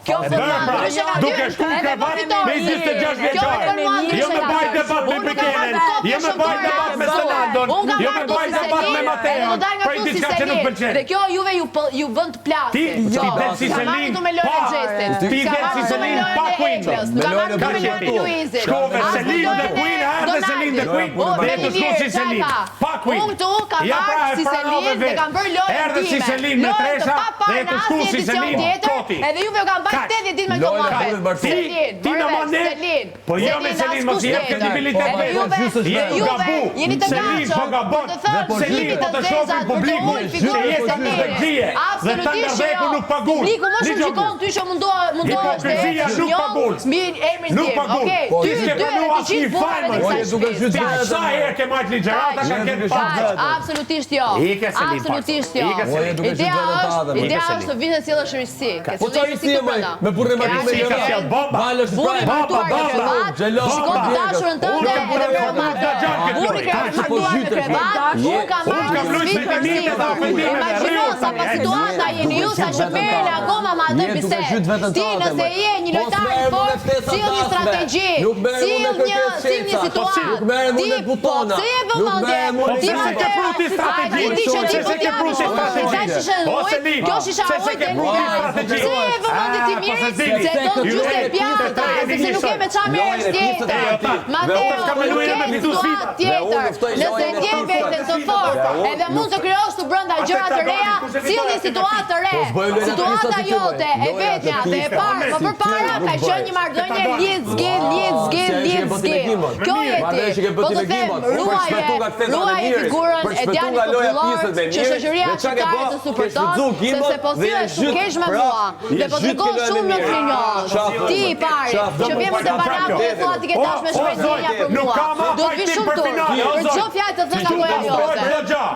Kjo duke shku krevat me 26 vjeçare. Jo me baj debat me Bikenen, jo me baj debat me Senandon, jo me baj debat me Mateon, prej diçka që nuk pëlqen. Dhe kjo juve ju vën të plasë. Ti del si Selin, ti del si Selin pa Queen. Shkove Selin dhe Queen, erdhe Selin dhe Queen, dhe e të shku si Selin, pa Queen. Unë këtu kam marrë si Selin dhe kam bërë lojën erdhe si Selin me Tresha, dhe e të shku si Selin, Koti. Edhe juve ju kam bërë 80 ditë me këto muhabet. Selin, ti në mandit, po jo me Selin mos i jep kredibilitet vetë. Jeni gabu, Selin po gabon, Selin po të shofi publiku, se jetë në zëgjie, dhe të ndërveku nuk pagun. Publiku më shumë shikon, ty që mundohë hipokrizia nuk pagun. Nuk pagun. Ti s'ke pranu asë një fajnë, ti sa herë ke majtë ligjerata ka këtë patë. Absolutisht jo. Absolutisht jo. Ideja është të vitë cilë shërisi. Po që i si e maj, me burre martume Si ka sjell bomba. Burri martuar me krevat, shikon të dashurën tënde edhe burri martuar me krevat, unë kam marrë sfidë për si. Imagjino sa pa situata jeni ju sa që merrni akoma me atë bisedë. Ti nëse je një lojtar i fortë, sill një strategji, sill një situatë. Ti po pse e vëmendje? Ti Se ke pruti strategji. Se ke pruti strategji. Kjo shisha ujtë e mua. Se e vëmendje ti mirë, se do të gjyste pjata, sepse nuk e me qa mirës tjetër. Mateo, nuk e situatë tjetër. Nëse tje vetën të fortë, edhe mund të kryosh të brënda gjëra të reja, sill një situatë të re. Situata jote, e vetja dhe e parë, më përpara ka qenë një marrëdhënie lidzgin. Kjo jeti, po të them, ruaje figurën e djalit popullor që shoqëria shqiptare të suporton, sepse po thjesht nuk kesh me mua dhe po tregon shumë në flinjosh. Ti i pari, që vjen me barak dhe thua ti ke tash me shpejtësia për mua. Do të vi shumë tur. Për çdo fjalë të thënë nga goja jote.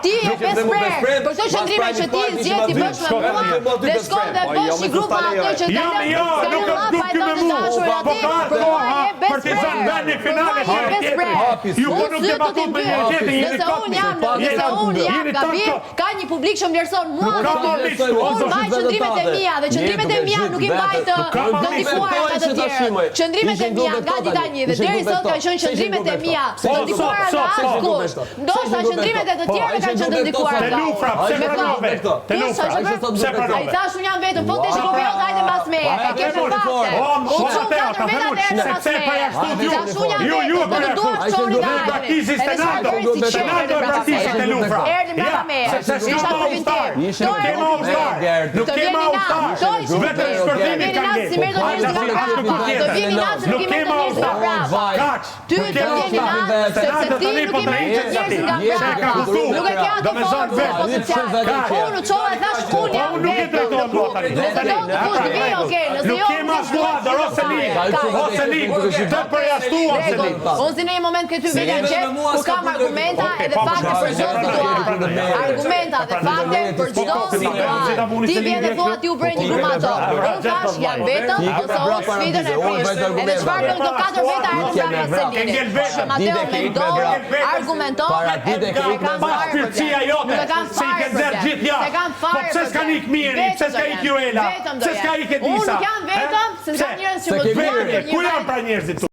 Ti je pesprerë, për këto qëndrime që ti zgjeti bësh me mua dhe shkon dhe bësh një grup me ato që kanë Partizan bën në finale ju po nuk debaton me një tjetër nëse unë jam gabim, ka një publik që më vlerëson mua dhe ty. Unë mbaj qëndrimet e mia dhe qëndrimet e mia nuk i mbaj të ndikuar nga të tjerë. Qëndrimet e mia nga dita një dhe deri sot kanë qenë qëndrimet e mia të ndikuara nga askush. Ndoshta qëndrimet e të tjerëve kanë qenë të ndikuara nga ai thash unë jam vetëm, po ti shkoj jo hajde mbas meje. E ke fakte. Unë shumë katër veta deri mbas meje. Ju po të duhet çoni dalin. Senando e praktisi te Lufra. Erdhi brapa meje. Isha përfitim. Nuk kema ustar. Vetëm shpërtimin kanë gjetur. Do vini natë nuk kema ustar. Kaç. Ty do vini natë sepse ti nuk i merr njerëz nga brapa. Nuk e ke ato potencial. Unë çova thash unë jam vetëm. Nuk kema skuadër Roselin. Të përjashtuar Selin. Unë si në një moment këtë vetja qëtë, ku kam argumenta edhe fakte për çdo situatë. Argumenta dhe fakte për çdo situatë. Ti vjen dhe thua ti u bëre një grup ato. Unë thash janë vetëm ose unë sfidën e prish. Edhe çfarë bën këto katër veta erdhën nga Selini. Mateo mendon, argumenton, e kam farë për të. Jote, se i ke nxerr gjithë javë. Po pse s'ka nik mirë, pse s'ka ik Juela, pse s'ka ik Edisa? Unë nuk jam vetëm, se nga njerëz që më duan. Ku janë pra njerëzit tu?